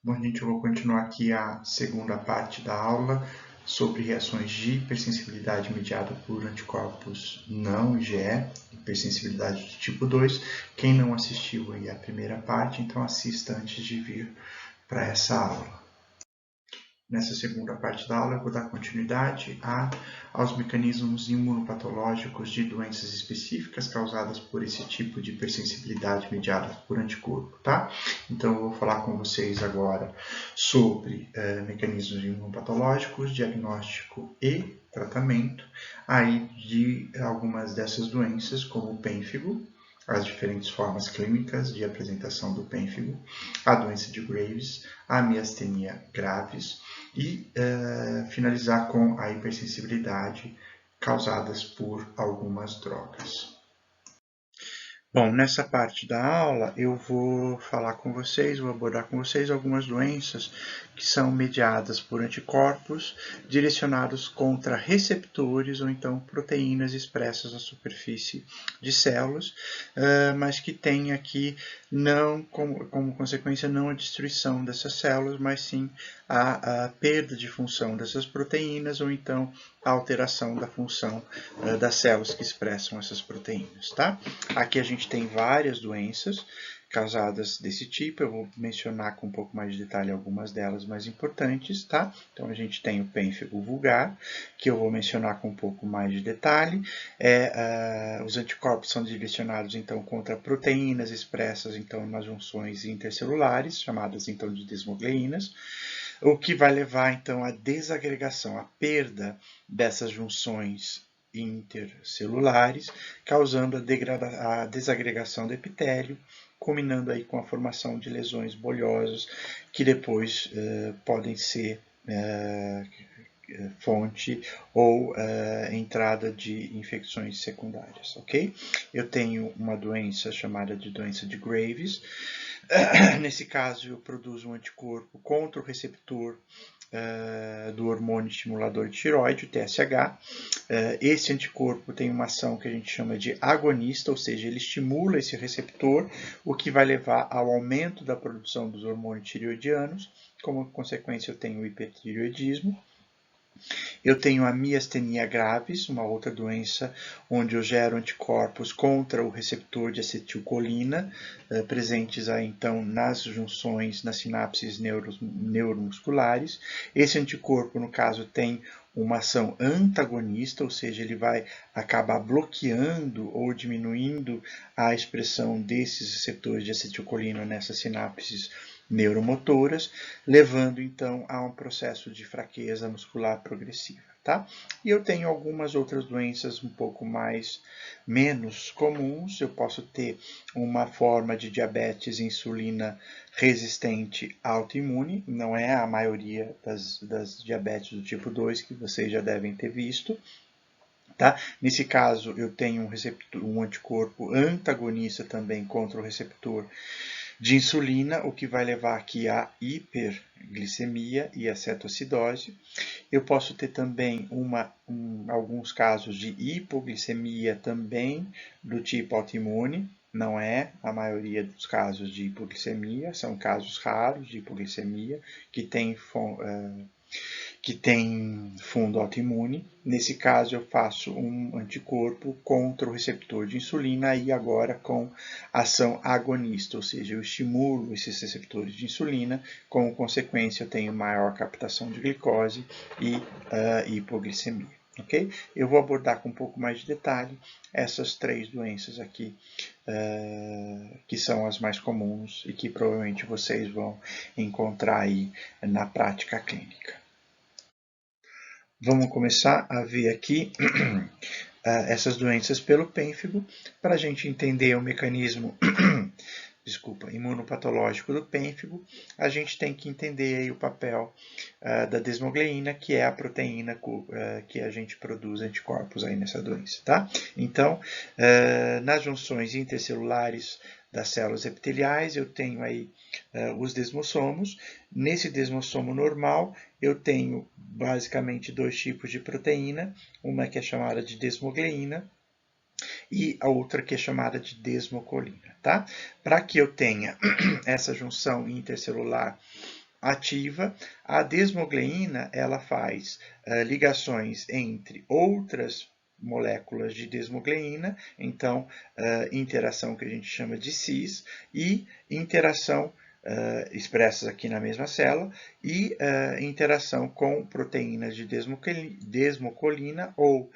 Bom, gente, eu vou continuar aqui a segunda parte da aula sobre reações de hipersensibilidade mediada por anticorpos não IgE, hipersensibilidade de tipo 2. Quem não assistiu aí a primeira parte, então assista antes de vir para essa aula. Nessa segunda parte da aula, eu vou dar continuidade aos mecanismos imunopatológicos de doenças específicas causadas por esse tipo de hipersensibilidade mediada por anticorpo, tá? Então, eu vou falar com vocês agora sobre mecanismos imunopatológicos, diagnóstico e tratamento aí de algumas dessas doenças, como o pênfigo, as diferentes formas clínicas de apresentação do pênfigo, a doença de Graves, a miastenia graves e finalizar com a hipersensibilidade causadas por algumas drogas. Bom, nessa parte da aula eu vou falar com vocês, vou abordar com vocês algumas doenças que são mediadas por anticorpos direcionados contra receptores ou então proteínas expressas na superfície de células, mas que tem aqui não como consequência não a destruição dessas células, mas sim a perda de função dessas proteínas ou então a alteração da função das células que expressam essas proteínas, tá? Aqui a gente tem várias doenças causadas desse tipo, eu vou mencionar com um pouco mais de detalhe algumas delas mais importantes, tá? Então a gente tem o pênfigo vulgar, que eu vou mencionar com um pouco mais de detalhe. Os anticorpos são direcionados então contra proteínas expressas então nas junções intercelulares, chamadas então de desmogleínas, o que vai levar então à desagregação, à perda dessas junções intercelulares, causando a desagregação do epitélio, culminando aí com a formação de lesões bolhosas que depois podem ser fonte ou entrada de infecções secundárias, ok? Eu tenho uma doença chamada de doença de Graves. Nesse caso, eu produzo um anticorpo contra o receptor do hormônio estimulador de tireoide, o TSH. Esse anticorpo tem uma ação que a gente chama de agonista, ou seja, ele estimula esse receptor, o que vai levar ao aumento da produção dos hormônios tireoidianos. Como consequência, eu tenho o hipertireoidismo. Eu tenho a miastenia graves, uma outra doença onde eu gero anticorpos contra o receptor de acetilcolina, presentes aí, então nas junções, nas sinapses neuromusculares. Esse anticorpo, no caso, tem uma ação antagonista, ou seja, ele vai acabar bloqueando ou diminuindo a expressão desses receptores de acetilcolina nessas sinapses neuromotoras, levando então a um processo de fraqueza muscular progressiva, tá? E eu tenho algumas outras doenças um pouco menos comuns. Eu posso ter uma forma de diabetes insulina resistente autoimune, não é a maioria das diabetes do tipo 2 que vocês já devem ter visto. Tá? Nesse caso, eu tenho um anticorpo antagonista também contra o receptor de insulina, o que vai levar aqui à hiperglicemia e à cetoacidose. Eu posso ter também alguns casos de hipoglicemia também do tipo autoimune. Não é a maioria dos casos de hipoglicemia, são casos raros de hipoglicemia que tem fundo autoimune. Nesse caso, eu faço um anticorpo contra o receptor de insulina e agora com ação agonista, ou seja, eu estimulo esses receptores de insulina, como consequência eu tenho maior captação de glicose e hipoglicemia. Okay? Eu vou abordar com um pouco mais de detalhe essas três doenças aqui, que são as mais comuns e que provavelmente vocês vão encontrar aí na prática clínica. Vamos começar a ver aqui essas doenças pelo pênfigo, para a gente entender o mecanismo imunopatológico do pênfigo. A gente tem que entender aí o papel da desmogleína, que é a proteína que a gente produz anticorpos aí nessa doença, tá? Então, nas junções intercelulares das células epiteliais, eu tenho aí os desmossomos. Nesse desmossomo normal, eu tenho basicamente dois tipos de proteína, uma que é chamada de desmogleína e a outra que é chamada de desmocolina, tá? Para que eu tenha essa junção intercelular ativa. A desmogleína ela faz ligações entre outras moléculas de desmogleína, então interação que a gente chama de cis e interação expressas aqui na mesma célula e interação com proteínas de desmocolina ou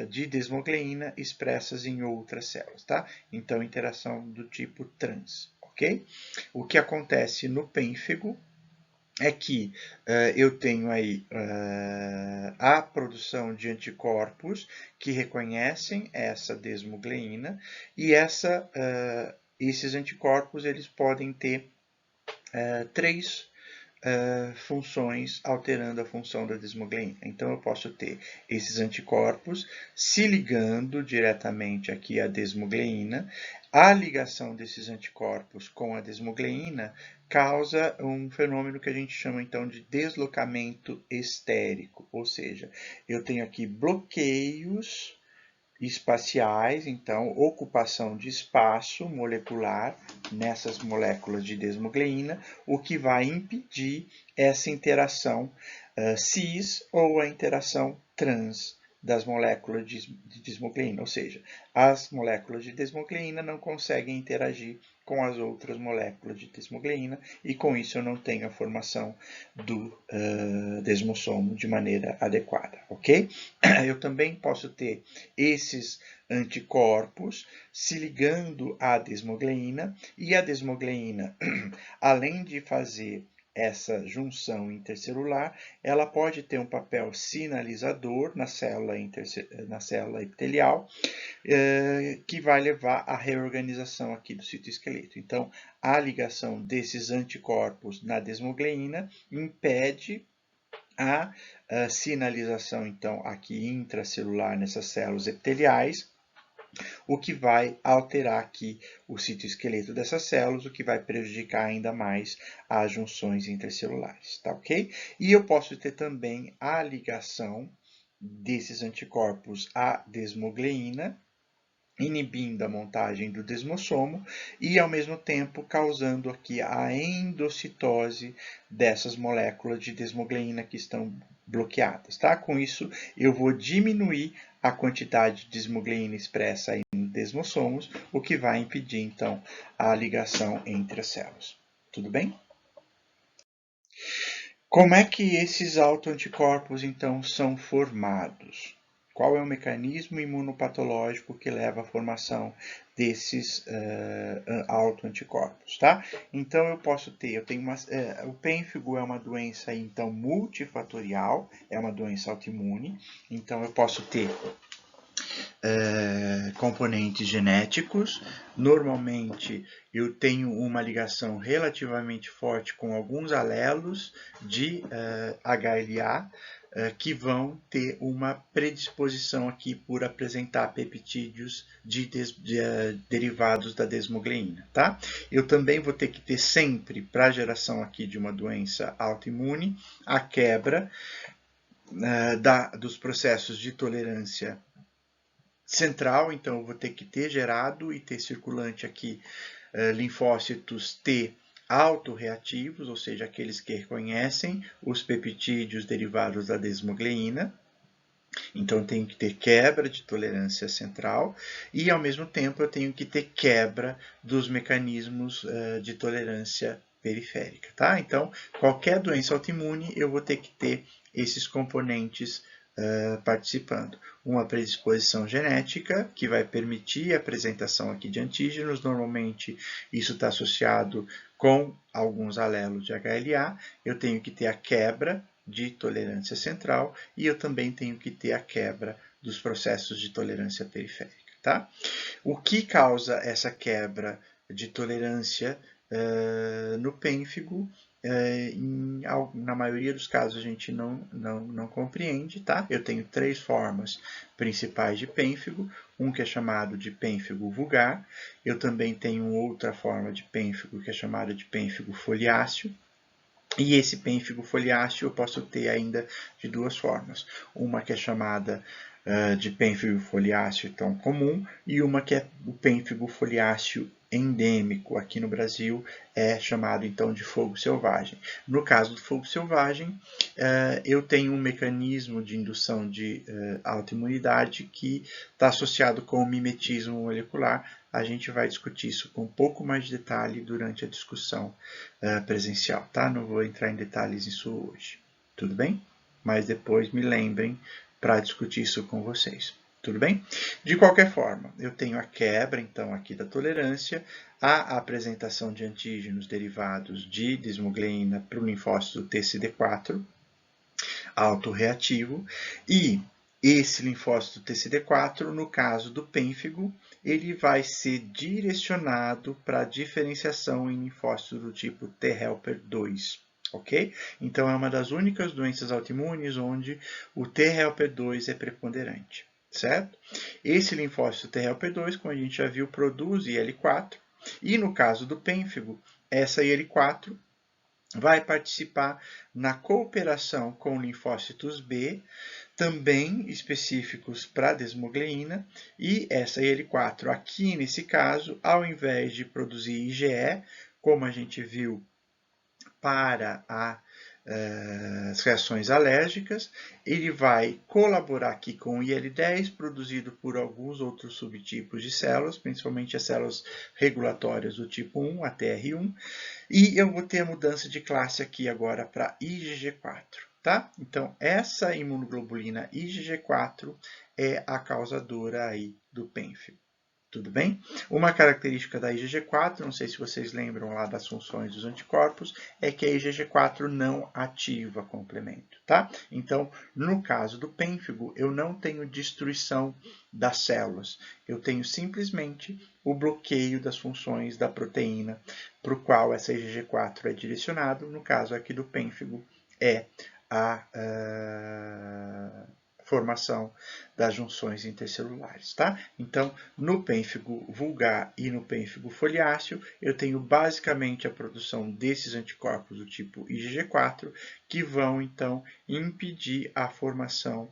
de desmogleína expressas em outras células, tá? Então interação do tipo trans, ok? O que acontece no pênfigo é que eu tenho aí a produção de anticorpos que reconhecem essa desmogleína e esses anticorpos eles podem ter três funções alterando a função da desmogleína. Então eu posso ter esses anticorpos se ligando diretamente aqui à desmogleína. A ligação desses anticorpos com a desmogleína causa um fenômeno que a gente chama então de deslocamento estérico, ou seja, eu tenho aqui bloqueios espaciais, então ocupação de espaço molecular nessas moléculas de desmogleína, o que vai impedir essa interação cis ou a interação trans das moléculas de desmogleína, ou seja, as moléculas de desmogleína não conseguem interagir com as outras moléculas de desmogleína e com isso eu não tenho a formação do desmossomo de maneira adequada, ok? Eu também posso ter esses anticorpos se ligando à desmogleína e a desmogleína, além de fazer essa junção intercelular, ela pode ter um papel sinalizador na célula epitelial, que vai levar à reorganização aqui do citoesqueleto. Então, a ligação desses anticorpos na desmogleína impede a sinalização, então, aqui intracelular nessas células epiteliais, o que vai alterar aqui o citoesqueleto dessas células, o que vai prejudicar ainda mais as junções intercelulares, tá ok? E eu posso ter também a ligação desses anticorpos à desmogleína, inibindo a montagem do desmossomo e, ao mesmo tempo, causando aqui a endocitose dessas moléculas de desmogleína que estão bloqueadas, tá? Com isso, eu vou diminuir a quantidade de desmogleína expressa aí nos desmossomos, o que vai impedir, então, a ligação entre as células. Tudo bem? Como é que esses autoanticorpos, então, são formados? Qual é o mecanismo imunopatológico que leva à formação desses autoanticorpos, tá? Então, o pênfigo é uma doença, então, multifatorial, é uma doença autoimune, então eu posso ter componentes genéticos. Normalmente eu tenho uma ligação relativamente forte com alguns alelos de HLA que vão ter uma predisposição aqui por apresentar peptídeos derivados da desmogleína, tá? Eu também vou ter que ter sempre, para a geração aqui de uma doença autoimune, a quebra dos processos de tolerância central, então eu vou ter que ter gerado e ter circulante aqui linfócitos T autorreativos, ou seja, aqueles que reconhecem os peptídeos derivados da desmogleína. Então, eu tenho que ter quebra de tolerância central e, ao mesmo tempo, eu tenho que ter quebra dos mecanismos de tolerância periférica, tá? Então, qualquer doença autoimune, eu vou ter que ter esses componentes participando. Uma predisposição genética, que vai permitir a apresentação aqui de antígenos, normalmente isso está associado com alguns alelos de HLA, eu tenho que ter a quebra de tolerância central e eu também tenho que ter a quebra dos processos de tolerância periférica, tá? O que causa essa quebra de tolerância no pênfigo? Na maioria dos casos a gente não compreende, tá? Eu tenho três formas principais de pênfigo, um que é chamado de pênfigo vulgar, eu também tenho outra forma de pênfigo que é chamada de pênfigo foliáceo, e esse pênfigo foliáceo eu posso ter ainda de duas formas, uma que é chamada de pênfigo foliáceo então comum e uma que é o pênfigo foliáceo endêmico aqui no Brasil é chamado então de fogo selvagem. No caso do fogo selvagem, eu tenho um mecanismo de indução de autoimunidade que está associado com o mimetismo molecular. A gente vai discutir isso com um pouco mais de detalhe durante a discussão presencial, tá? Não vou entrar em detalhes nisso hoje, tudo bem? Mas depois me lembrem para discutir isso com vocês. Tudo bem? De qualquer forma, eu tenho a quebra, então, aqui da tolerância, a apresentação de antígenos derivados de desmogleína para o linfócito TCD4, autorreativo, e esse linfócito TCD4, no caso do pênfigo, ele vai ser direcionado para a diferenciação em linfócito do tipo T helper 2. Ok? Então, é uma das únicas doenças autoimunes onde o T helper 2 é preponderante. Certo? Esse linfócito T helper 2, como a gente já viu, produz IL-4, e no caso do pênfigo, essa IL-4 vai participar na cooperação com linfócitos B, também específicos para desmogleína, e essa IL-4 aqui nesse caso, ao invés de produzir IgE, como a gente viu para as reações alérgicas, ele vai colaborar aqui com o IL-10, produzido por alguns outros subtipos de células, principalmente as células regulatórias do tipo 1, a TR1, e eu vou ter a mudança de classe aqui agora para IgG4, tá? Então, essa imunoglobulina IgG4 é a causadora aí do pênfigo. Tudo bem? Uma característica da IgG4, não sei se vocês lembram lá das funções dos anticorpos, é que a IgG4 não ativa complemento, tá? Então, no caso do pênfigo, eu não tenho destruição das células, eu tenho simplesmente o bloqueio das funções da proteína para o qual essa IgG4 é direcionado. No caso aqui do pênfigo, é a formação das junções intercelulares, tá? Então, no pênfigo vulgar e no pênfigo foliáceo, eu tenho basicamente a produção desses anticorpos do tipo IgG4, que vão, então, impedir a formação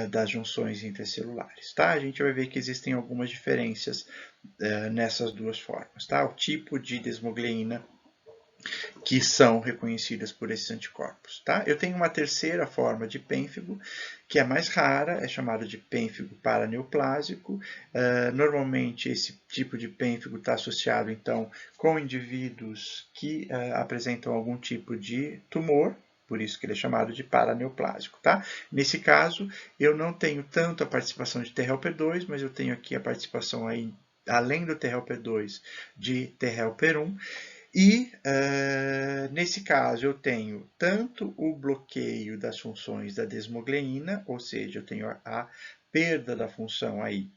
das junções intercelulares, tá? A gente vai ver que existem algumas diferenças nessas duas formas, tá? O tipo de desmogleína que são reconhecidas por esses anticorpos. Tá? Eu tenho uma terceira forma de pênfigo, que é mais rara, é chamada de pênfigo paraneoplásico. Normalmente, esse tipo de pênfigo está associado, então, com indivíduos que apresentam algum tipo de tumor, por isso que ele é chamado de paraneoplásico. Tá? Nesse caso, eu não tenho tanto a participação de T helper 2, mas eu tenho aqui a participação, aí, além do T helper 2, de T helper 1, e, nesse caso, eu tenho tanto o bloqueio das funções da desmogleína, ou seja, eu tenho a perda da função aí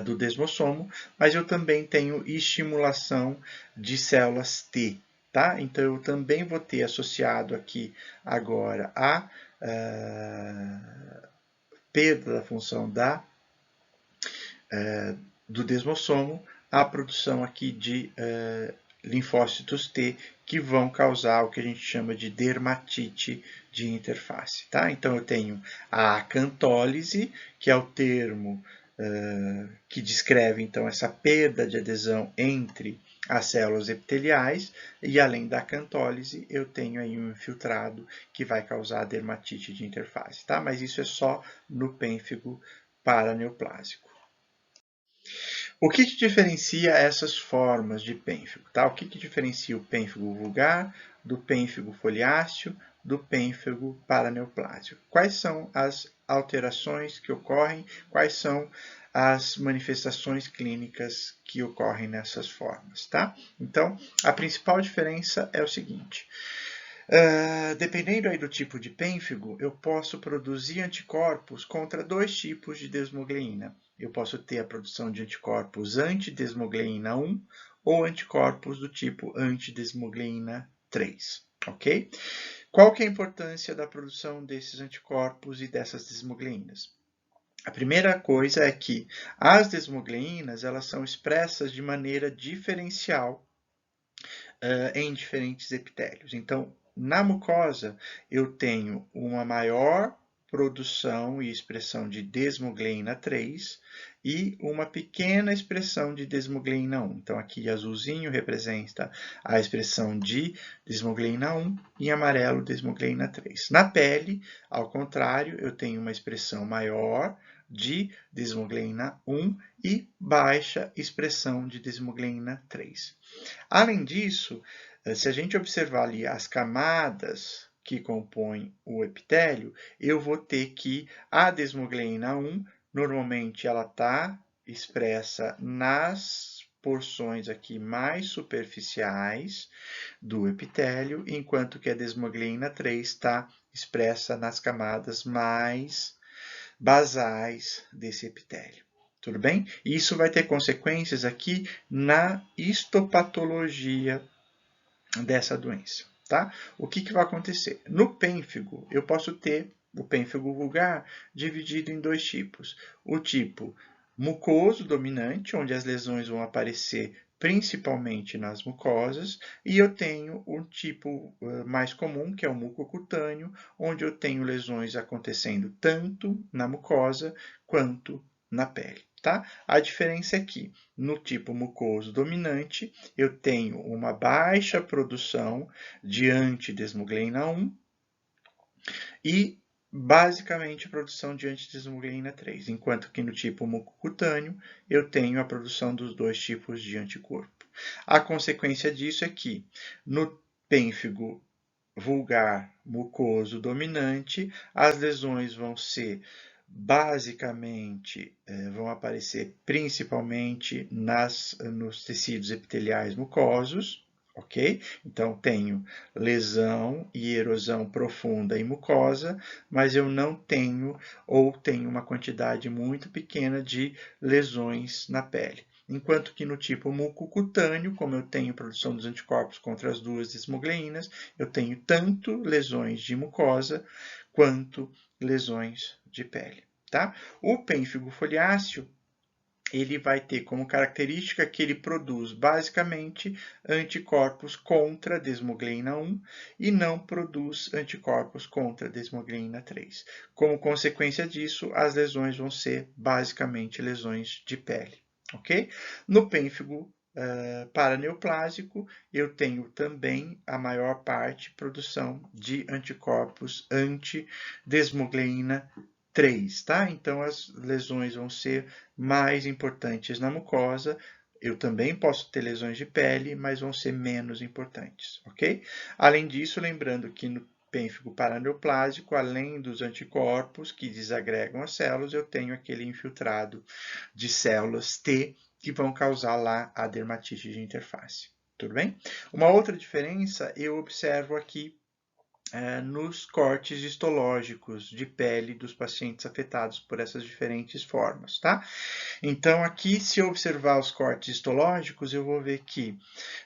do desmossomo, mas eu também tenho estimulação de células T, tá? Então, eu também vou ter associado aqui agora a perda da função do desmossomo, a produção aqui de linfócitos T, que vão causar o que a gente chama de dermatite de interface. Tá? Então, eu tenho a acantólise, que é o termo que descreve, então, essa perda de adesão entre as células epiteliais, e além da acantólise, eu tenho aí um infiltrado que vai causar dermatite de interface. Tá? Mas isso é só no pênfigo paraneoplásico. O que diferencia essas formas de pênfigo? Tá? O que diferencia o pênfigo vulgar do pênfigo foliáceo, do pênfigo paraneoplásico? Quais são as alterações que ocorrem? Quais são as manifestações clínicas que ocorrem nessas formas? Tá? Então, a principal diferença é o seguinte. Dependendo aí do tipo de pênfigo, eu posso produzir anticorpos contra dois tipos de desmogleína. Eu posso ter a produção de anticorpos anti-desmogleína 1 ou anticorpos do tipo anti-desmogleína 3, ok? Qual que é a importância da produção desses anticorpos e dessas desmogleínas? A primeira coisa é que as desmogleínas elas são expressas de maneira diferencial em diferentes epitélios. Então, na mucosa, eu tenho uma maior produção e expressão de desmogleína 3 e uma pequena expressão de desmogleína 1. Então, aqui azulzinho representa a expressão de desmogleína 1 e em amarelo desmogleína 3. Na pele, ao contrário, eu tenho uma expressão maior de desmogleína 1 e baixa expressão de desmogleína 3. Além disso, se a gente observar ali as camadas que compõem o epitélio, eu vou ter que a desmogleína 1, normalmente ela está expressa nas porções aqui mais superficiais do epitélio, enquanto que a desmogleína 3 está expressa nas camadas mais basais desse epitélio. Tudo bem? Isso vai ter consequências aqui na histopatologia dessa doença, tá? O que vai acontecer? No pênfigo, eu posso ter o pênfigo vulgar dividido em dois tipos. O tipo mucoso dominante, onde as lesões vão aparecer principalmente nas mucosas, e eu tenho o tipo mais comum, que é o mucocutâneo, onde eu tenho lesões acontecendo tanto na mucosa quanto na pele. Tá? A diferença é que no tipo mucoso dominante eu tenho uma baixa produção de antidesmogleína 1 e basicamente produção de antidesmogleína 3, enquanto que no tipo mucocutâneo eu tenho a produção dos dois tipos de anticorpo. A consequência disso é que no pênfigo vulgar mucoso dominante, as lesões vão ser basicamente vão aparecer principalmente nos tecidos epiteliais mucosos, ok? Então, tenho lesão e erosão profunda em mucosa, mas eu não tenho ou tenho uma quantidade muito pequena de lesões na pele. Enquanto que no tipo mucocutâneo, como eu tenho produção dos anticorpos contra as duas desmogleínas, eu tenho tanto lesões de mucosa quanto lesões de pele. Tá? O pênfigo foliáceo ele vai ter como característica que ele produz basicamente anticorpos contra a desmogleína 1 e não produz anticorpos contra a desmogleína 3. Como consequência disso, as lesões vão ser basicamente lesões de pele. Ok? No pênfigo paraneoplásico, eu tenho também a maior parte produção de anticorpos anti-desmogleína 3, tá? Então, as lesões vão ser mais importantes na mucosa. Eu também posso ter lesões de pele, mas vão ser menos importantes, ok? Além disso, lembrando que no pênfigo paraneoplásico, além dos anticorpos que desagregam as células, eu tenho aquele infiltrado de células T que vão causar lá a dermatite de interface. Tudo bem? Uma outra diferença eu observo aqui nos cortes histológicos de pele dos pacientes afetados por essas diferentes formas, tá? Então, aqui, se eu observar os cortes histológicos, eu vou ver que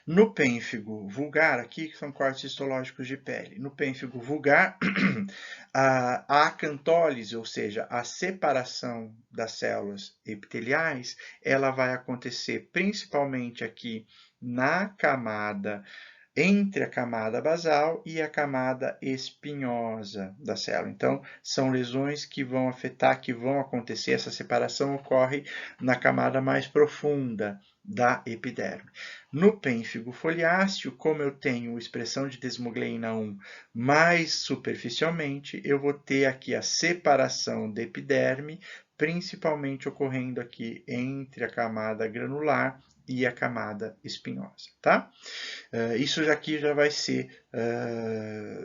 no pênfigo vulgar, aqui que são cortes histológicos de pele, no pênfigo vulgar, a acantólise, ou seja, a separação das células epiteliais, ela vai acontecer principalmente aqui na camada entre a camada basal e a camada espinhosa da célula. Então, são lesões que vão afetar, que vão acontecer, essa separação ocorre na camada mais profunda da epiderme. No pênfigo foliáceo, como eu tenho expressão de desmogleína 1 mais superficialmente, eu vou ter aqui a separação da epiderme, principalmente ocorrendo aqui entre a camada granular e a camada espinhosa, tá? Isso aqui já vai ser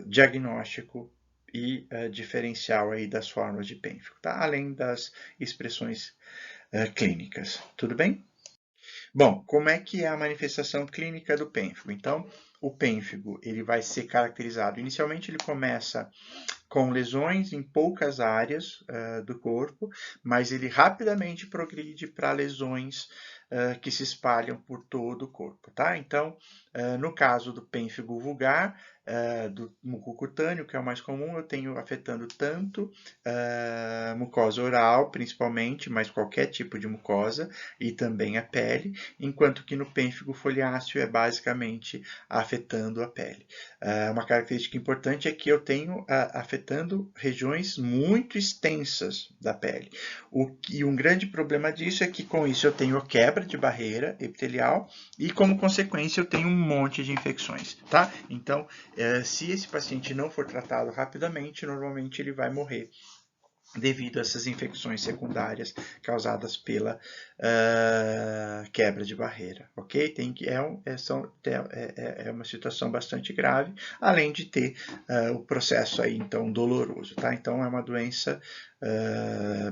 diagnóstico e diferencial aí das formas de pênfigo, tá? Além das expressões clínicas. Tudo bem? Bom, como é que é a manifestação clínica do pênfigo? Então, o pênfigo ele vai ser caracterizado. Inicialmente, ele começa com lesões em poucas áreas do corpo, mas ele rapidamente progride para lesões que se espalham por todo o corpo, tá? Então, no caso do pênfigo vulgar, do muco cutâneo, que é o mais comum, eu tenho afetando tanto mucosa oral, principalmente, mas qualquer tipo de mucosa, e também a pele, enquanto que no pênfigo foliáceo é basicamente afetando a pele. Uma característica importante é que eu tenho afetando regiões muito extensas da pele. E um grande problema disso é que com isso eu tenho quebra de barreira epitelial e como consequência eu tenho um monte de infecções, tá? Então, se esse paciente não for tratado rapidamente, normalmente ele vai morrer devido a essas infecções secundárias causadas pela quebra de barreira, ok? É uma situação bastante grave, além de ter o processo aí, então, doloroso, tá? Então, é uma doença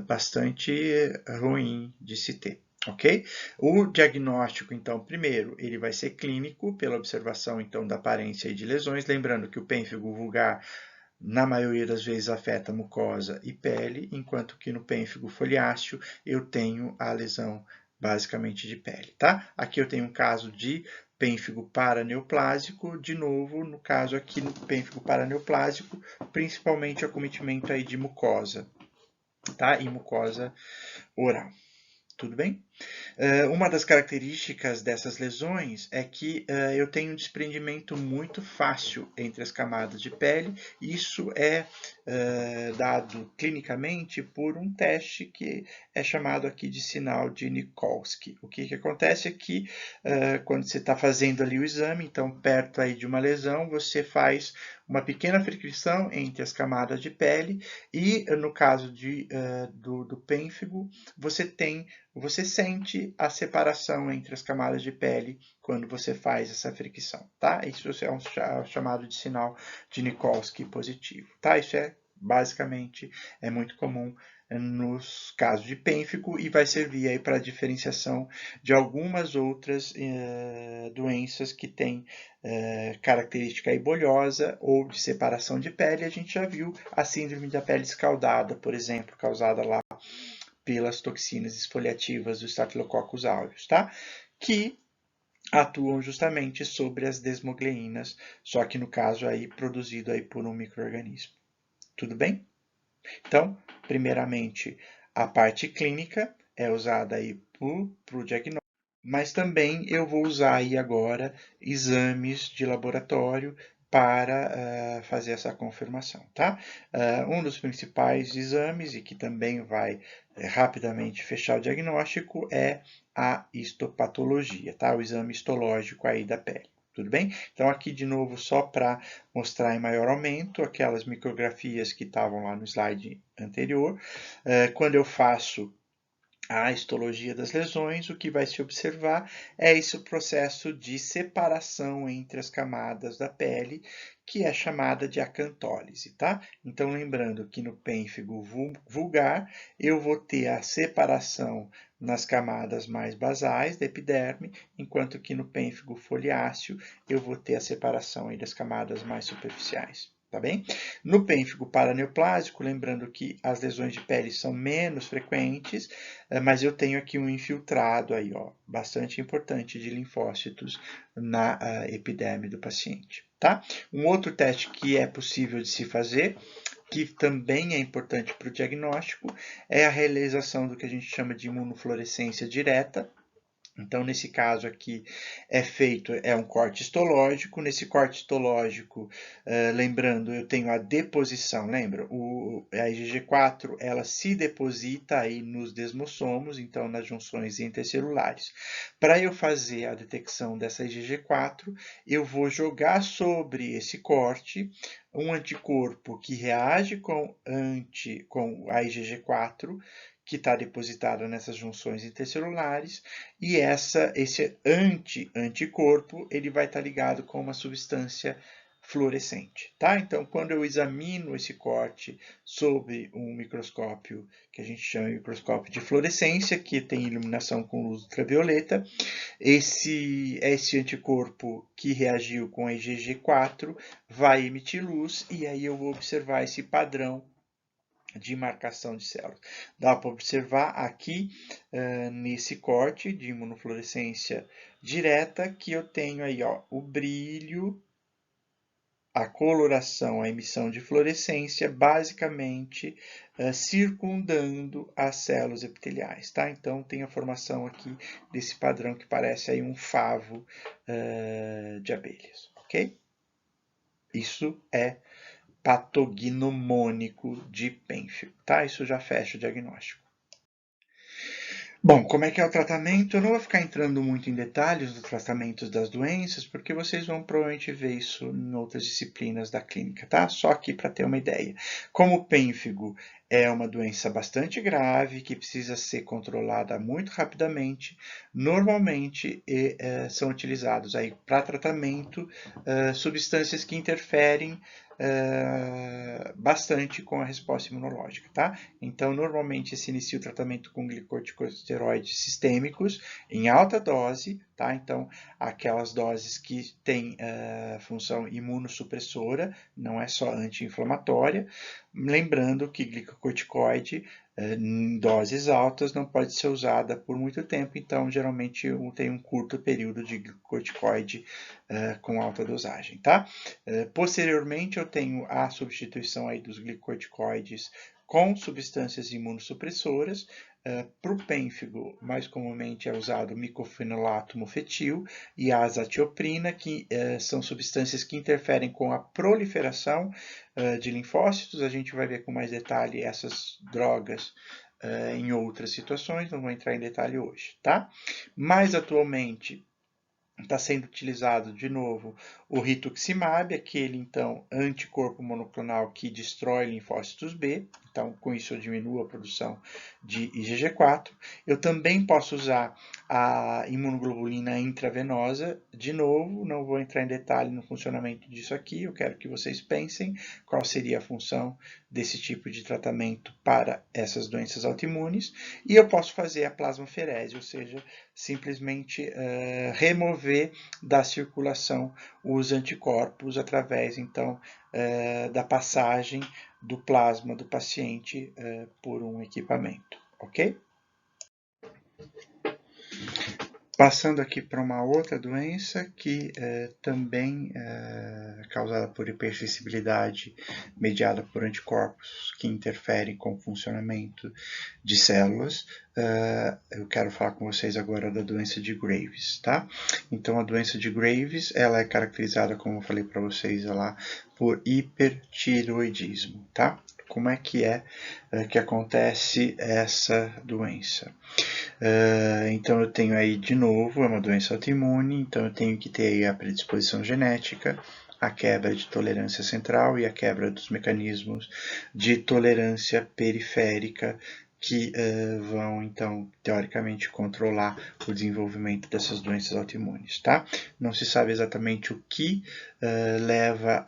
bastante ruim de se ter. Ok? O diagnóstico, então, primeiro, ele vai ser clínico, pela observação, então, da aparência e de lesões. Lembrando que o pênfigo vulgar, na maioria das vezes, afeta mucosa e pele, enquanto que no pênfigo foliáceo eu tenho a lesão basicamente de pele, tá? Aqui eu tenho um caso de pênfigo paraneoplásico, de novo, no caso aqui no pênfigo paraneoplásico, principalmente acometimento aí de mucosa, tá? E mucosa oral. Tudo bem? Uma das características dessas lesões é que eu tenho um desprendimento muito fácil entre as camadas de pele. Isso é dado clinicamente por um teste que é chamado aqui de sinal de Nikolsky. O que acontece é que quando você está fazendo ali o exame, então perto aí de uma lesão, você faz uma pequena fricção entre as camadas de pele e no caso do pênfigo, você sente a separação entre as camadas de pele quando você faz essa fricção, tá? Isso é um chamado de sinal de Nikolsky positivo, tá? Isso basicamente muito comum nos casos de pênfigo e vai servir aí para a diferenciação de algumas outras doenças que têm característica bolhosa ou de separação de pele. A gente já viu a síndrome da pele escaldada, por exemplo, causada lá pelas toxinas esfoliativas do Staphylococcus aureus, tá? Que atuam justamente sobre as desmogleínas, só que no caso aí produzido aí por um micro-organismo. Tudo bem? Então, primeiramente, a parte clínica é usada aí para o diagnóstico, mas também eu vou usar aí agora exames de laboratório para fazer essa confirmação, tá? Um dos principais exames, e que também vai rapidamente fechar o diagnóstico, é a histopatologia, tá? O exame histológico aí da pele. Tudo bem? Então, aqui de novo, só para mostrar em maior aumento aquelas micrografias que estavam lá no slide anterior. Quando eu faço a histologia das lesões, o que vai se observar é esse processo de separação entre as camadas da pele, que é chamada de acantólise, tá? Então, lembrando que no pênfigo vulgar, eu vou ter a separação nas camadas mais basais da epiderme, enquanto que no pênfigo foliáceo, eu vou ter a separação aí das camadas mais superficiais. Tá bem? No pênfigo paraneoplásico, lembrando que as lesões de pele são menos frequentes, mas eu tenho aqui um infiltrado aí, ó, bastante importante de linfócitos na epiderme do paciente, tá? Um outro teste que é possível de se fazer, que também é importante para o diagnóstico, é a realização do que a gente chama de imunofluorescência direta. Então, nesse caso aqui, é um corte histológico. Nesse corte histológico, lembrando, eu tenho a deposição, lembra? A IgG4, ela se deposita aí nos desmossomos, então nas junções intercelulares. Para eu fazer a detecção dessa IgG4, eu vou jogar sobre esse corte um anticorpo que reage com a IgG4, que está depositada nessas junções intercelulares, e esse anticorpo ele vai estar ligado com uma substância fluorescente, tá? Então, quando eu examino esse corte sob um microscópio que a gente chama de microscópio de fluorescência, que tem iluminação com luz ultravioleta, esse anticorpo que reagiu com a IgG4 vai emitir luz, e aí eu vou observar esse padrão de marcação de células. Dá para observar aqui, nesse corte de imunofluorescência direta, que eu tenho aí, ó, o brilho, a coloração, a emissão de fluorescência, basicamente circundando as células epiteliais, tá? Então, tem a formação aqui desse padrão que parece aí um favo de abelhas, ok? Isso é patognomônico de pênfigo, tá? Isso já fecha o diagnóstico. Bom, como é que é o tratamento? Eu não vou ficar entrando muito em detalhes dos tratamentos das doenças, porque vocês vão provavelmente ver isso em outras disciplinas da clínica, tá? Só aqui para ter uma ideia. Como o pênfigo é uma doença bastante grave, que precisa ser controlada muito rapidamente, normalmente são utilizados aí para tratamento substâncias que interferem bastante com a resposta imunológica, tá? Então, normalmente se inicia o tratamento com glicocorticosteroides sistêmicos em alta dose, tá? Então, aquelas doses que têm função imunossupressora, não é só anti-inflamatória. Lembrando que glicocorticoide em doses altas não pode ser usada por muito tempo, então geralmente tem um curto período de glicocorticoide com alta dosagem, tá? Posteriormente eu tenho a substituição aí dos glicocorticoides com substâncias imunossupressoras. Para o pênfigo, mais comumente é usado micofenolato mofetil e a azatioprina, que são substâncias que interferem com a proliferação de linfócitos. A gente vai ver com mais detalhe essas drogas em outras situações, não vou entrar em detalhe hoje, tá? Mais atualmente, está sendo utilizado de novo o rituximab, aquele então anticorpo monoclonal que destrói linfócitos B, então com isso eu diminuo a produção de IgG4. Eu também posso usar a imunoglobulina intravenosa, de novo, não vou entrar em detalhe no funcionamento disso aqui, eu quero que vocês pensem qual seria a função desse tipo de tratamento para essas doenças autoimunes, e eu posso fazer a plasmaferese, ou seja, simplesmente remover da circulação os anticorpos através, então, da passagem do plasma do paciente por um equipamento, ok? Passando aqui para uma outra doença que também é causada por hipersensibilidade mediada por anticorpos que interferem com o funcionamento de células. Eu quero falar com vocês agora da doença de Graves, tá? Então, a doença de Graves, ela é caracterizada, como eu falei para vocês lá, por hipertireoidismo, tá? Como é que acontece essa doença? Então eu tenho aí de novo, é uma doença autoimune, então eu tenho que ter aí a predisposição genética, a quebra de tolerância central e a quebra dos mecanismos de tolerância periférica que vão, então, teoricamente, controlar o desenvolvimento dessas doenças autoimunes, tá? Não se sabe exatamente o que leva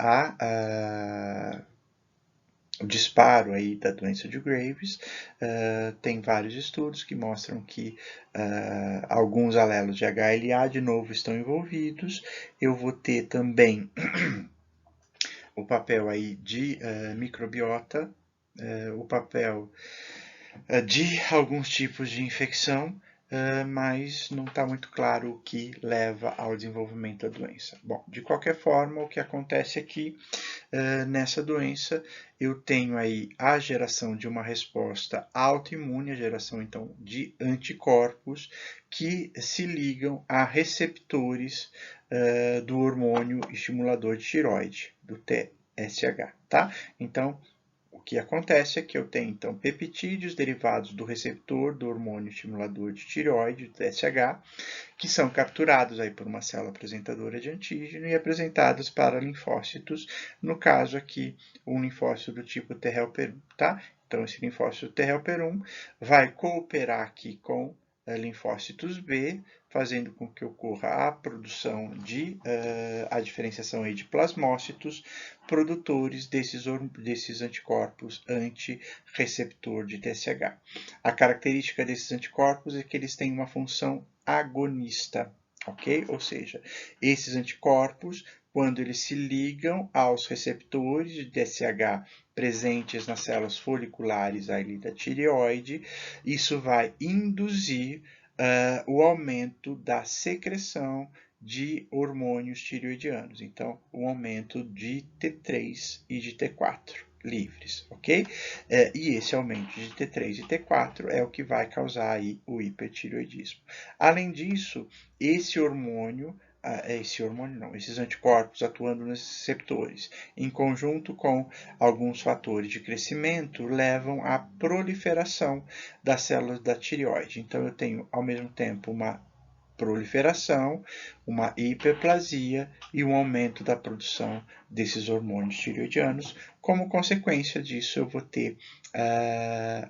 o disparo aí da doença de Graves. Tem vários estudos que mostram que alguns alelos de HLA de novo estão envolvidos. Eu vou ter também o papel aí de microbiota, o papel de alguns tipos de infecção, mas não está muito claro o que leva ao desenvolvimento da doença. Bom, de qualquer forma, o que acontece aqui nessa doença, eu tenho aí a geração de uma resposta autoimune, a geração então de anticorpos que se ligam a receptores do hormônio estimulador de tireoide, do TSH, tá? Então, o que acontece é que eu tenho, então, peptídeos derivados do receptor do hormônio estimulador de tireoide, TSH, que são capturados aí por uma célula apresentadora de antígeno e apresentados para linfócitos, no caso aqui, um linfócito do tipo T helper 1, tá? Então, esse linfócito T helper 1 vai cooperar aqui com linfócitos B, fazendo com que ocorra a produção de a diferenciação aí de plasmócitos, produtores desses anticorpos anti-receptor de TSH. A característica desses anticorpos é que eles têm uma função agonista, ok? Ou seja, esses anticorpos, quando eles se ligam aos receptores de TSH presentes nas células foliculares ali da tireoide, isso vai induzir o aumento da secreção de hormônios tireoidianos. Então, o aumento de T3 e de T4 livres, ok? E esse aumento de T3 e T4 é o que vai causar aí o hipertireoidismo. Além disso, esses anticorpos atuando nesses receptores, em conjunto com alguns fatores de crescimento, levam à proliferação das células da tireoide. Então, eu tenho, ao mesmo tempo, uma proliferação, uma hiperplasia e um aumento da produção desses hormônios tireoidianos. Como consequência disso, eu vou ter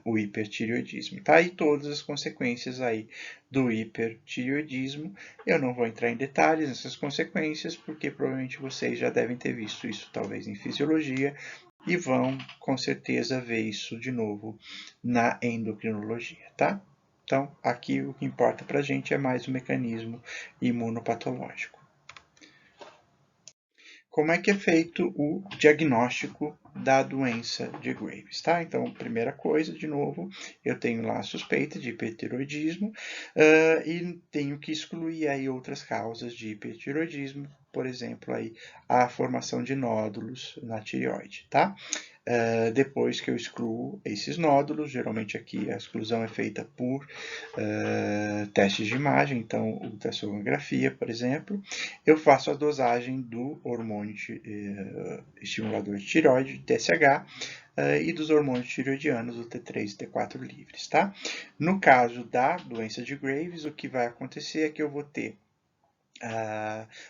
o hipertireoidismo. Tá? E todas as consequências aí do hipertireoidismo. Eu não vou entrar em detalhes nessas consequências, porque provavelmente vocês já devem ter visto isso, talvez em fisiologia, e vão com certeza ver isso de novo na endocrinologia, tá? Então, aqui o que importa para a gente é mais o mecanismo imunopatológico. Como é que é feito o diagnóstico da doença de Graves, tá? Então, primeira coisa, de novo, eu tenho lá a suspeita de hipertiroidismo e tenho que excluir aí outras causas de hipertiroidismo, por exemplo, aí a formação de nódulos na tireoide, tá? Depois que eu excluo esses nódulos, geralmente aqui a exclusão é feita por testes de imagem, então ultrassonografia, por exemplo, eu faço a dosagem do hormônio estimulador de tireoide, TSH, e dos hormônios tireoidianos, o T3 e T4 livres, tá? No caso da doença de Graves, o que vai acontecer é que eu vou ter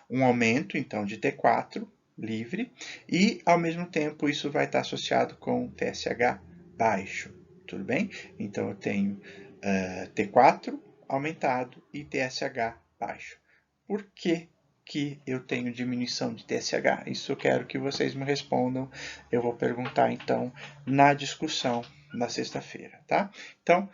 um aumento, então, de T4 livre, e, ao mesmo tempo, isso vai estar associado com TSH baixo, tudo bem? Então, eu tenho T4 aumentado e TSH baixo. Por que eu tenho diminuição de TSH? Isso eu quero que vocês me respondam. Eu vou perguntar, então, na discussão na sexta-feira, tá? Então,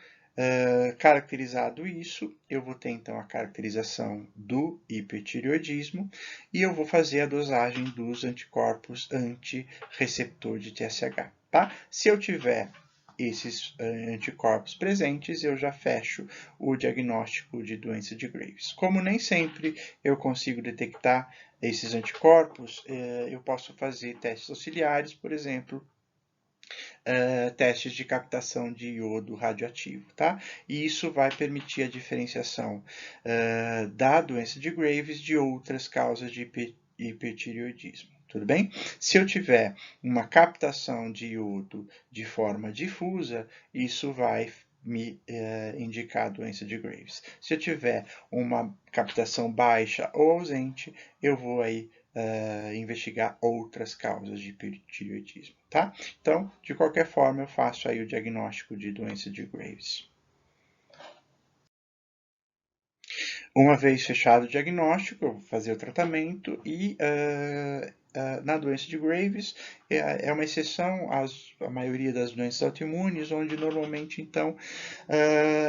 caracterizado isso, eu vou ter então a caracterização do hipertireoidismo e eu vou fazer a dosagem dos anticorpos anti-receptor de TSH. Tá? Se eu tiver esses anticorpos presentes, eu já fecho o diagnóstico de doença de Graves. Como nem sempre eu consigo detectar esses anticorpos, eu posso fazer testes auxiliares, por exemplo, testes de captação de iodo radioativo, tá? E isso vai permitir a diferenciação da doença de Graves de outras causas de hipertireoidismo. Tudo bem? Se eu tiver uma captação de iodo de forma difusa, isso vai me indicar a doença de Graves. Se eu tiver uma captação baixa ou ausente, eu vou aí investigar outras causas de hipertireoidismo, tá? Então, de qualquer forma, eu faço aí o diagnóstico de doença de Graves. Uma vez fechado o diagnóstico, eu vou fazer o tratamento e na doença de Graves é uma exceção à maioria das doenças autoimunes, onde normalmente, então,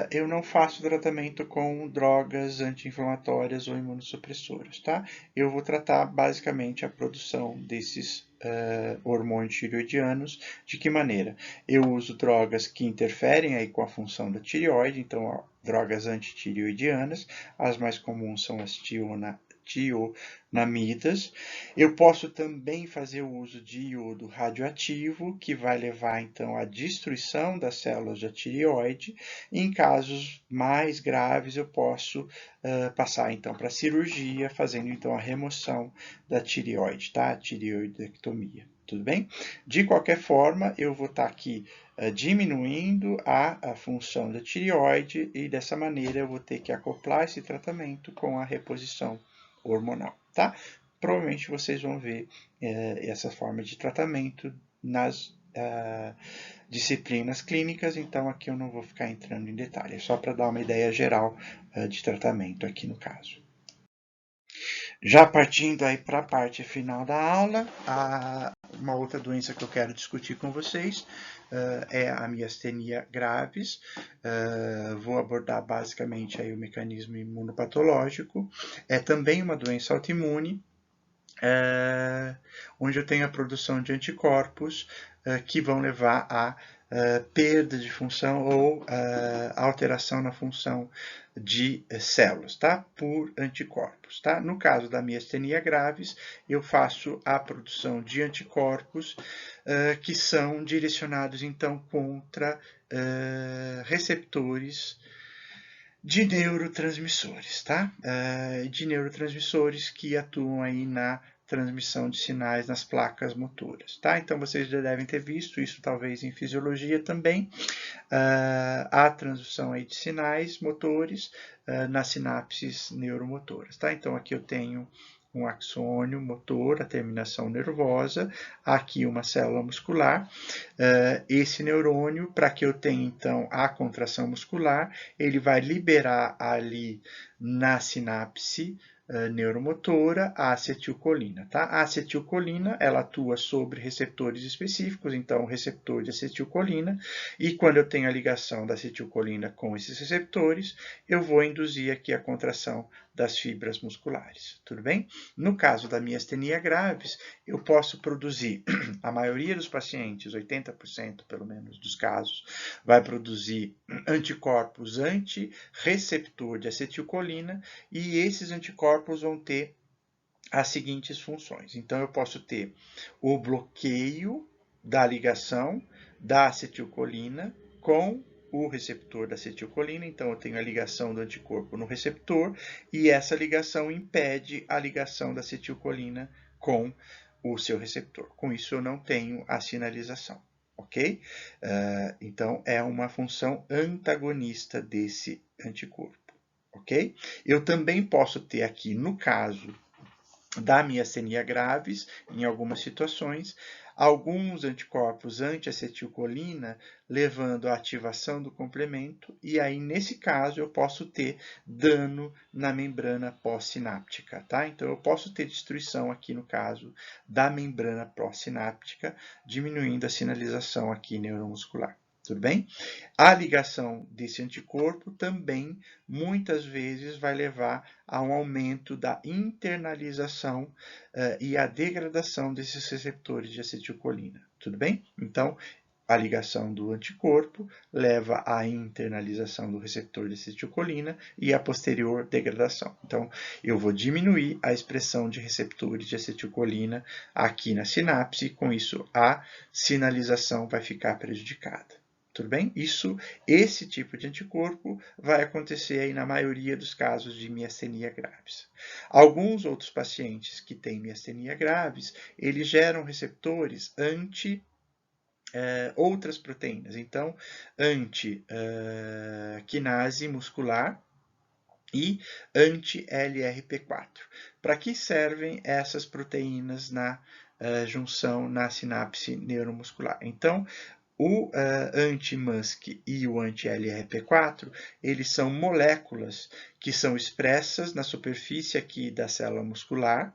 eu não faço tratamento com drogas anti-inflamatórias ou imunossupressoras, tá? Eu vou tratar basicamente a produção desses hormônios tireoidianos. De que maneira? Eu uso drogas que interferem aí com a função da tireoide, então drogas antitireoidianas, as mais comuns são as tionamidas. Eu posso também fazer o uso de iodo radioativo, que vai levar então à destruição das células da tireoide. Em casos mais graves, eu posso passar então para a cirurgia, fazendo então a remoção da tireoide, tá? A tireoidectomia. Tudo bem? De qualquer forma, eu vou estar aqui diminuindo a função da tireoide e dessa maneira eu vou ter que acoplar esse tratamento com a reposição hormonal, tá? Provavelmente vocês vão ver essa forma de tratamento nas disciplinas clínicas, então aqui eu não vou ficar entrando em detalhe, é só para dar uma ideia geral de tratamento aqui no caso. Já partindo aí para a parte final da aula, uma outra doença que eu quero discutir com vocês é a miastenia gravis. Vou abordar basicamente aí o mecanismo imunopatológico. É também uma doença autoimune, onde eu tenho a produção de anticorpos que vão levar a perda de função ou alteração na função de células, tá? Por anticorpos, tá? No caso da miastenia gravis, eu faço a produção de anticorpos que são direcionados, então, contra receptores de neurotransmissores, tá? De neurotransmissores que atuam aí na transmissão de sinais nas placas motoras, tá? Então, vocês já devem ter visto isso, talvez em fisiologia também, a transdução aí de sinais motores nas sinapses neuromotoras, tá? Então, aqui eu tenho um axônio motor, a terminação nervosa, aqui uma célula muscular. Esse neurônio, para que eu tenha então a contração muscular, ele vai liberar ali na sinapse neuromotora a acetilcolina, tá? A acetilcolina, ela atua sobre receptores específicos, então o receptor de acetilcolina, e quando eu tenho a ligação da acetilcolina com esses receptores, eu vou induzir aqui a contração das fibras musculares, tudo bem? No caso da miastenia gravis, eu posso produzir, a maioria dos pacientes, 80% pelo menos dos casos, vai produzir anticorpos anti-receptor de acetilcolina, e esses anticorpos vão ter as seguintes funções. Então, eu posso ter o bloqueio da ligação da acetilcolina com o receptor da acetilcolina, então eu tenho a ligação do anticorpo no receptor, e essa ligação impede a ligação da acetilcolina com o seu receptor. Com isso, eu não tenho a sinalização, ok? Então, é uma função antagonista desse anticorpo, ok? Eu também posso ter aqui, no caso da miastenia gravis, em algumas situações, alguns anticorpos anti-acetilcolina levando à ativação do complemento, e aí, nesse caso, eu posso ter dano na membrana pós-sináptica, tá? Então, eu posso ter destruição aqui, no caso, da membrana pós-sináptica, diminuindo a sinalização aqui neuromuscular. Tudo bem? A ligação desse anticorpo também, muitas vezes, vai levar a um aumento da internalização e a degradação desses receptores de acetilcolina. Tudo bem? Então, a ligação do anticorpo leva à internalização do receptor de acetilcolina e a posterior degradação. Então, eu vou diminuir a expressão de receptores de acetilcolina aqui na sinapse, e com isso a sinalização vai ficar prejudicada. Tudo bem? Esse tipo de anticorpo vai acontecer aí na maioria dos casos de miastenia gravis. Alguns outros pacientes que têm miastenia gravis, eles geram receptores anti outras proteínas. Então, anti-quinase muscular e anti-LRP4. Para que servem essas proteínas na junção na sinapse neuromuscular? Então, o anti-MuSK e o anti-LRP4, eles são moléculas que são expressas na superfície aqui da célula muscular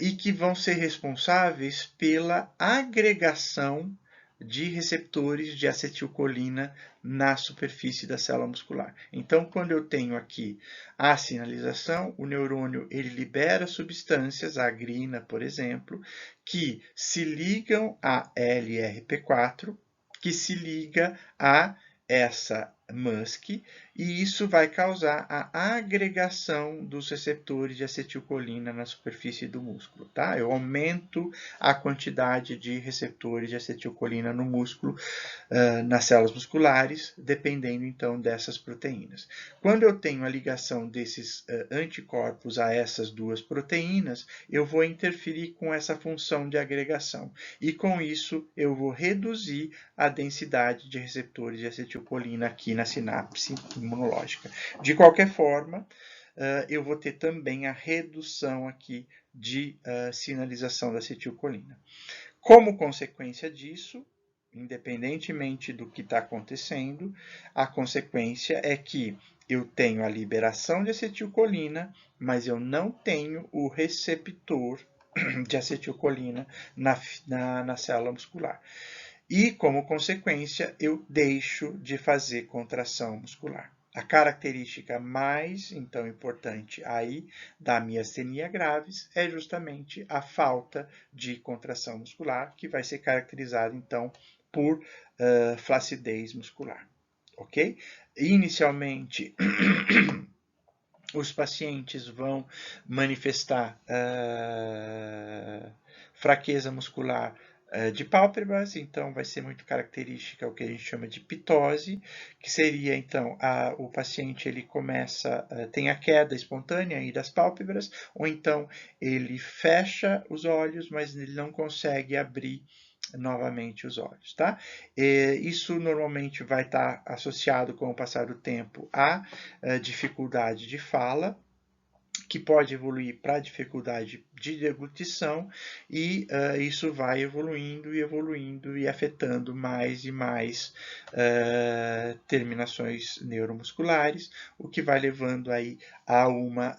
e que vão ser responsáveis pela agregação de receptores de acetilcolina na superfície da célula muscular. Então, quando eu tenho aqui a sinalização, o neurônio ele libera substâncias, a agrina, por exemplo, que se ligam a LRP4, que se liga a essa MuSK, e isso vai causar a agregação dos receptores de acetilcolina na superfície do músculo, tá? Eu aumento a quantidade de receptores de acetilcolina no músculo, nas células musculares, dependendo então dessas proteínas. Quando eu tenho a ligação desses anticorpos a essas duas proteínas, eu vou interferir com essa função de agregação, e com isso eu vou reduzir a densidade de receptores de acetilcolina aqui na sinapse imunológica. De qualquer forma, eu vou ter também a redução aqui de sinalização da acetilcolina. Como consequência disso, independentemente do que está acontecendo, a consequência é que eu tenho a liberação de acetilcolina, mas eu não tenho o receptor de acetilcolina na célula muscular. E, como consequência, eu deixo de fazer contração muscular. A característica mais, então, importante aí da miastenia gravis é justamente a falta de contração muscular, que vai ser caracterizada, então, por flacidez muscular, ok? Inicialmente, os pacientes vão manifestar fraqueza muscular de pálpebras, então vai ser muito característica o que a gente chama de pitose, que seria então o paciente ele começa, tem a queda espontânea aí das pálpebras, ou então ele fecha os olhos, mas ele não consegue abrir novamente os olhos, tá? Isso normalmente vai estar associado com o passar do tempo a dificuldade de fala, que pode evoluir para dificuldade de deglutição, e isso vai evoluindo e afetando mais e mais terminações neuromusculares, o que vai levando aí a uma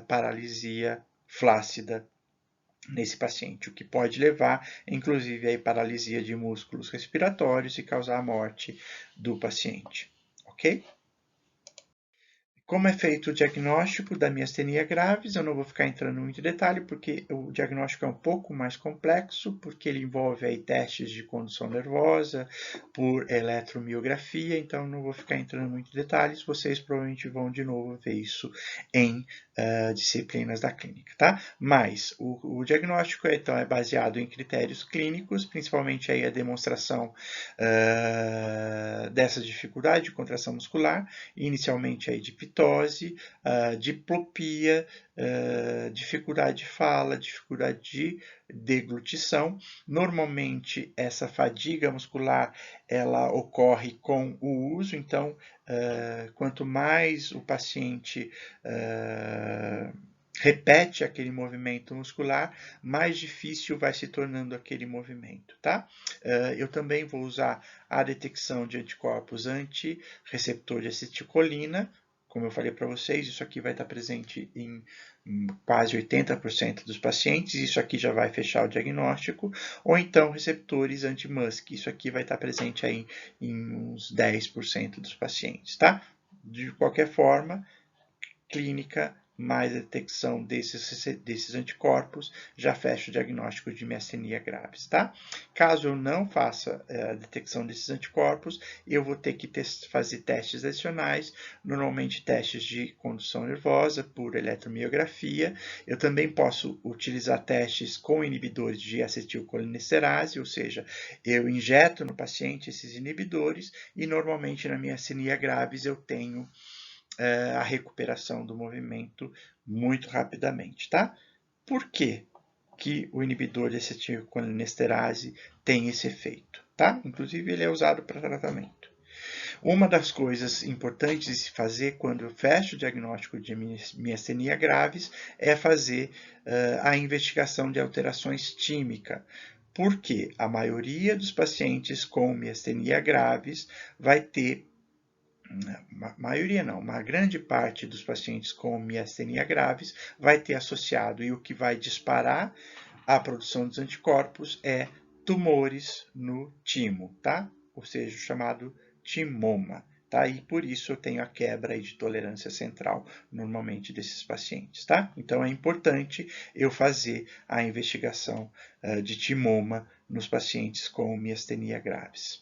paralisia flácida nesse paciente, o que pode levar, inclusive, a paralisia de músculos respiratórios e causar a morte do paciente, ok? Como é feito o diagnóstico da miastenia gravis, eu não vou ficar entrando muito em detalhe, porque o diagnóstico é um pouco mais complexo, porque ele envolve aí testes de condução nervosa, por eletromiografia, então não vou ficar entrando muito em detalhes, vocês provavelmente vão de novo ver isso em disciplinas da clínica, tá? Mas o diagnóstico então é baseado em critérios clínicos, principalmente aí a demonstração dessa dificuldade de contração muscular, inicialmente aí de pitose, diplopia, dificuldade de fala, dificuldade de deglutição. Normalmente essa fadiga muscular ela ocorre com o uso, então quanto mais o paciente repete aquele movimento muscular, mais difícil vai se tornando aquele movimento, tá? Eu também vou usar a detecção de anticorpos anti-receptor de acetilcolina. Como eu falei para vocês, isso aqui vai estar presente em quase 80% dos pacientes, isso aqui já vai fechar o diagnóstico, ou então receptores anti-MuSK, isso aqui vai estar presente aí em uns 10% dos pacientes, tá? De qualquer forma, clínica mais a detecção desses anticorpos já fecha o diagnóstico de miastenia gravis, tá? Caso eu não faça a detecção desses anticorpos, eu vou ter que fazer testes adicionais, normalmente testes de condução nervosa por eletromiografia. Eu também posso utilizar testes com inibidores de acetilcolinesterase, ou seja, eu injeto no paciente esses inibidores e normalmente na miastenia gravis eu tenho a recuperação do movimento muito rapidamente, tá? Por que que o inibidor de acetilcolinesterase tem esse efeito, tá? Inclusive ele é usado para tratamento. Uma das coisas importantes de se fazer quando eu fecho o diagnóstico de miastenia gravis é fazer a investigação de alterações tímicas, porque a maioria dos pacientes com miastenia gravis vai ter maioria não, uma grande parte dos pacientes com miastenia gravis vai ter associado, e o que vai disparar a produção dos anticorpos é tumores no timo, tá? Ou seja, o chamado timoma, tá? E por isso eu tenho a quebra de tolerância central, normalmente, desses pacientes, tá? Então é importante eu fazer a investigação de timoma nos pacientes com miastenia gravis.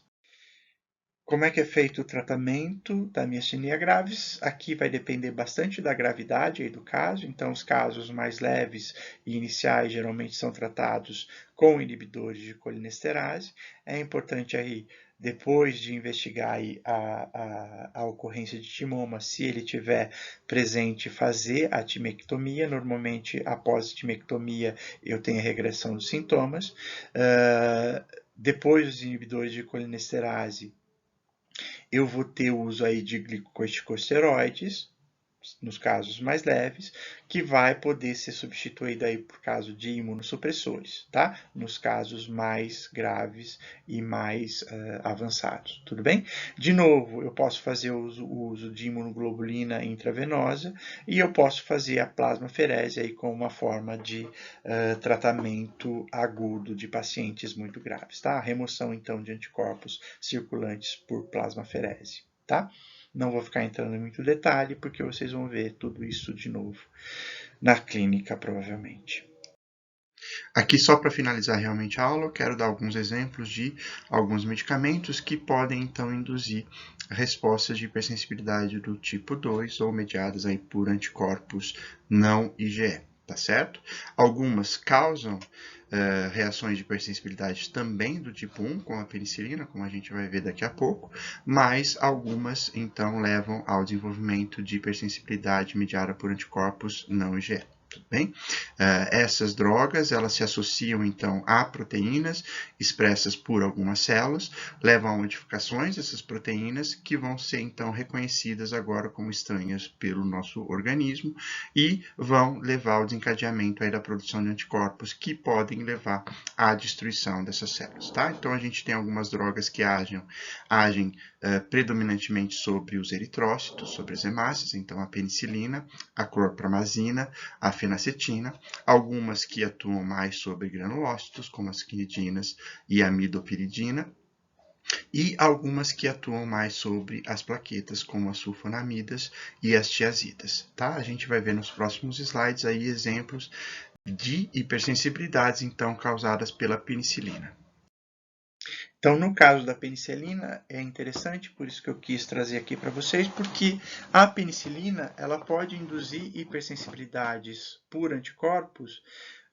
Como é que é feito o tratamento da miastenia gravis? Aqui vai depender bastante da gravidade do caso, então os casos mais leves e iniciais geralmente são tratados com inibidores de colinesterase. É importante aí, depois de investigar aí a ocorrência de timoma, se ele tiver presente, fazer a timectomia. Normalmente, após a timectomia, eu tenho a regressão dos sintomas. Depois dos inibidores de colinesterase, eu vou ter o uso aí de glicocorticosteroides, nos casos mais leves, que vai poder ser substituída aí por caso de imunossupressores, tá? Nos casos mais graves e mais avançados, tudo bem? De novo, eu posso fazer o uso de imunoglobulina intravenosa e eu posso fazer a plasmaferese aí como uma forma de tratamento agudo de pacientes muito graves, tá? A remoção, então, de anticorpos circulantes por plasmaferese, tá? Não vou ficar entrando em muito detalhe, porque vocês vão ver tudo isso de novo na clínica, provavelmente. Aqui, só para finalizar realmente a aula, eu quero dar alguns exemplos de alguns medicamentos que podem, então, induzir respostas de hipersensibilidade do tipo 2 ou mediadas aí por anticorpos não IgE, tá certo? Algumas causam reações de hipersensibilidade também do tipo 1, como a penicilina, como a gente vai ver daqui a pouco, mas algumas, então, levam ao desenvolvimento de hipersensibilidade mediada por anticorpos não IgE. Tudo bem? Essas drogas, elas se associam, então, a proteínas expressas por algumas células, levam a modificações dessas proteínas que vão ser, então, reconhecidas agora como estranhas pelo nosso organismo e vão levar ao desencadeamento aí da produção de anticorpos que podem levar à destruição dessas células, tá? Então, a gente tem algumas drogas que agem predominantemente sobre os eritrócitos, sobre as hemácias, então a penicilina, a clorpromazina, a fenacetina, algumas que atuam mais sobre granulócitos, como as quinidinas e a midopiridina, e algumas que atuam mais sobre as plaquetas, como as sulfonamidas e as tiazidas, tá? A gente vai ver nos próximos slides aí exemplos de hipersensibilidades, então, causadas pela penicilina. Então, no caso da penicilina, é interessante, por isso que eu quis trazer aqui para vocês, porque a penicilina ela pode induzir hipersensibilidades por anticorpos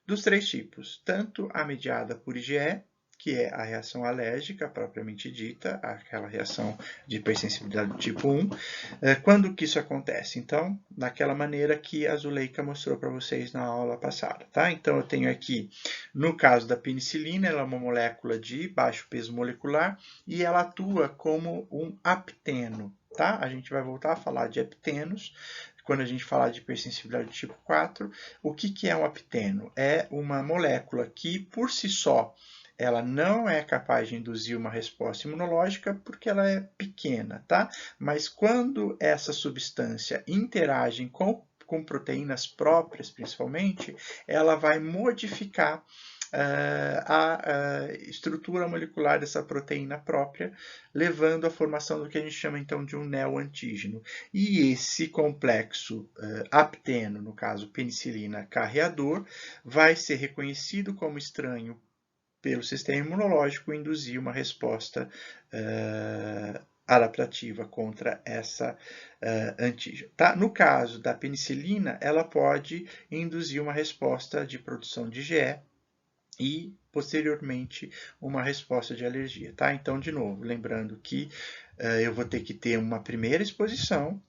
dos três tipos, tanto a mediada por IgE, que é a reação alérgica propriamente dita, aquela reação de hipersensibilidade do tipo 1. Quando que isso acontece? Então, daquela maneira que a Zuleika mostrou para vocês na aula passada, tá? Então, eu tenho aqui, no caso da penicilina, ela é uma molécula de baixo peso molecular e ela atua como um apteno, tá? A gente vai voltar a falar de aptenos quando a gente falar de hipersensibilidade do tipo 4. O que é um apteno? É uma molécula que, por si só, ela não é capaz de induzir uma resposta imunológica porque ela é pequena, tá? Mas quando essa substância interage com proteínas próprias, principalmente, ela vai modificar a estrutura molecular dessa proteína própria, levando à formação do que a gente chama então de um neoantígeno. E esse complexo apteno, no caso penicilina carreador, vai ser reconhecido como estranho pelo sistema imunológico e induzir uma resposta adaptativa contra essa antígeno. Tá? No caso da penicilina, ela pode induzir uma resposta de produção de IgE e, posteriormente, uma resposta de alergia. Tá? Então, de novo, lembrando que eu vou ter que ter uma primeira exposição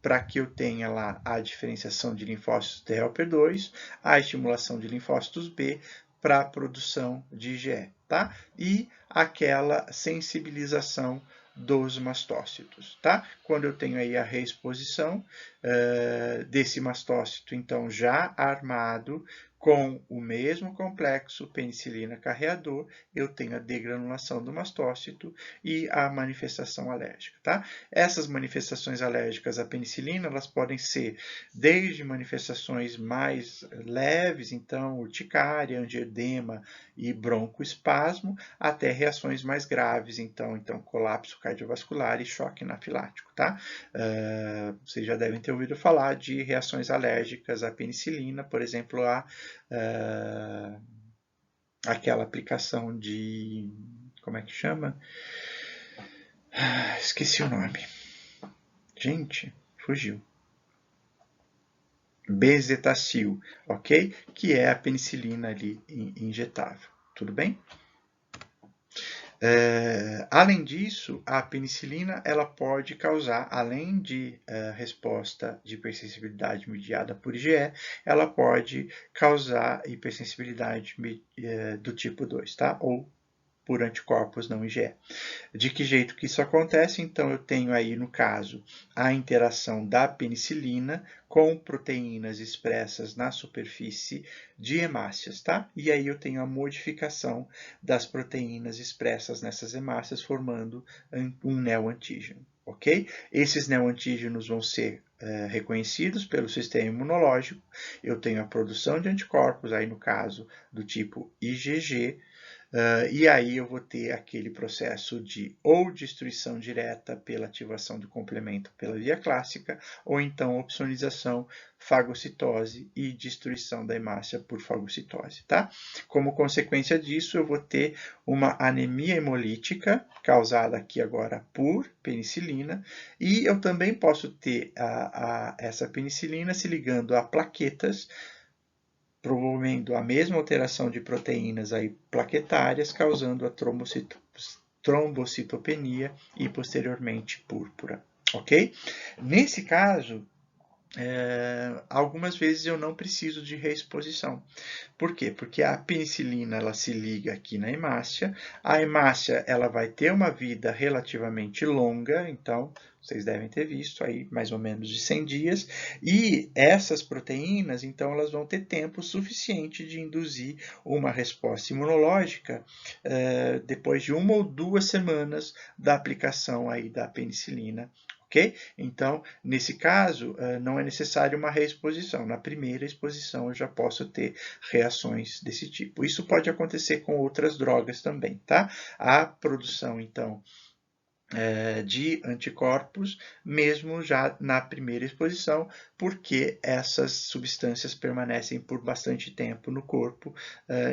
para que eu tenha lá a diferenciação de linfócitos T helper 2, a estimulação de linfócitos B para a produção de IgE, tá? E aquela sensibilização dos mastócitos, tá? Quando eu tenho aí a reexposição desse mastócito, então, já armado, com o mesmo complexo penicilina carreador, eu tenho a degranulação do mastócito e a manifestação alérgica, tá? Essas manifestações alérgicas à penicilina, elas podem ser desde manifestações mais leves, então urticária, angioedema e broncoespasmo, até reações mais graves, então colapso cardiovascular e choque anafilático, tá? Vocês já devem ter ouvido falar de reações alérgicas à penicilina, por exemplo, aquela aplicação de... como é que chama? Esqueci o nome. Gente, fugiu. Bezetacil, ok? Que é a penicilina ali injetável, tudo bem? Além disso, a penicilina ela pode causar, além de resposta de hipersensibilidade mediada por IgE, ela pode causar hipersensibilidade do tipo 2, tá? Ou por anticorpos não IgE. De que jeito que isso acontece? Então, eu tenho aí, no caso, a interação da penicilina com proteínas expressas na superfície de hemácias, tá? E aí eu tenho a modificação das proteínas expressas nessas hemácias, formando um neoantígeno, ok? Esses neoantígenos vão ser reconhecidos pelo sistema imunológico. Eu tenho a produção de anticorpos, aí no caso do tipo IgG, e aí eu vou ter aquele processo de ou destruição direta pela ativação do complemento pela via clássica, ou então opsonização, fagocitose e destruição da hemácia por fagocitose, tá? Como consequência disso, eu vou ter uma anemia hemolítica, causada aqui agora por penicilina, e eu também posso ter essa penicilina se ligando a plaquetas, promovendo a mesma alteração de proteínas aí plaquetárias, causando a trombocitopenia e posteriormente púrpura, ok? Nesse caso, algumas vezes eu não preciso de reexposição. Por quê? Porque a penicilina ela se liga aqui na hemácia, a hemácia ela vai ter uma vida relativamente longa, então vocês devem ter visto aí mais ou menos de 100 dias, e essas proteínas, então, elas vão ter tempo suficiente de induzir uma resposta imunológica depois de 1 ou 2 semanas da aplicação aí da penicilina. Okay? Então, nesse caso, não é necessário uma reexposição. Na primeira exposição, eu já posso ter reações desse tipo. Isso pode acontecer com outras drogas também, tá? A produção, então, de anticorpos, mesmo já na primeira exposição, porque essas substâncias permanecem por bastante tempo no corpo,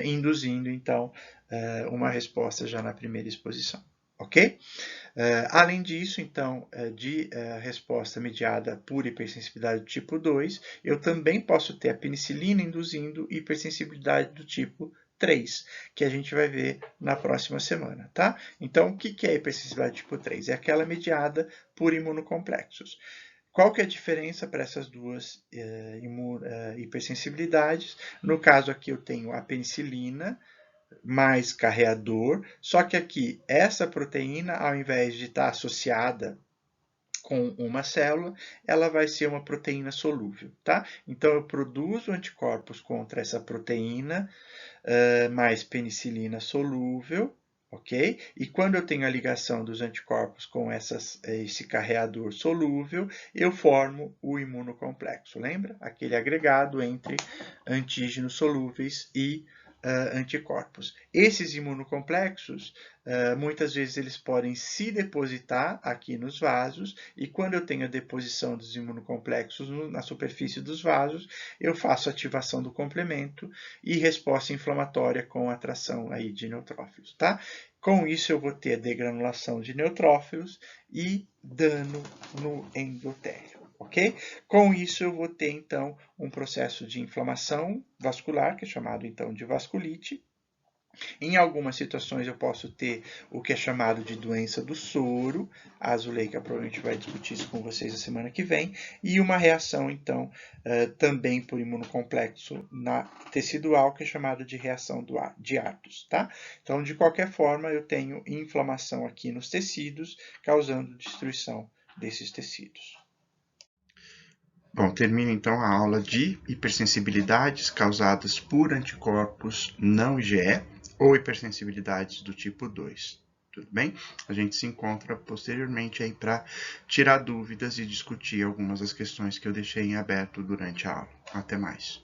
induzindo, então, uma resposta já na primeira exposição. Ok? Além disso, então, de resposta mediada por hipersensibilidade do tipo 2, eu também posso ter a penicilina induzindo hipersensibilidade do tipo 3, que a gente vai ver na próxima semana, tá? Então, o que é hipersensibilidade tipo 3? É aquela mediada por imunocomplexos. Qual que é a diferença para essas duas hipersensibilidades? No caso aqui eu tenho a penicilina mais carreador, só que aqui essa proteína, ao invés de estar associada com uma célula, ela vai ser uma proteína solúvel, tá? Então eu produzo anticorpos contra essa proteína mais penicilina solúvel, ok? E quando eu tenho a ligação dos anticorpos com esse carreador solúvel, eu formo o imunocomplexo, lembra? Aquele agregado entre antígenos solúveis e anticorpos. Esses imunocomplexos, muitas vezes eles podem se depositar aqui nos vasos, e quando eu tenho a deposição dos imunocomplexos na superfície dos vasos, eu faço ativação do complemento e resposta inflamatória com atração aí de neutrófilos, tá? Com isso eu vou ter degranulação de neutrófilos e dano no endotélio. Ok? Com isso, eu vou ter, então, um processo de inflamação vascular, que é chamado, então, de vasculite. Em algumas situações, eu posso ter o que é chamado de doença do soro. A Zuleika provavelmente vai discutir isso com vocês a semana que vem. E uma reação, então, também por imunocomplexo tecidual, que é chamada de reação de Artus, tá? Então, de qualquer forma, eu tenho inflamação aqui nos tecidos, causando destruição desses tecidos. Bom, termina então a aula de hipersensibilidades causadas por anticorpos não IgE ou hipersensibilidades do tipo 2. Tudo bem? A gente se encontra posteriormente aí para tirar dúvidas e discutir algumas das questões que eu deixei em aberto durante a aula. Até mais.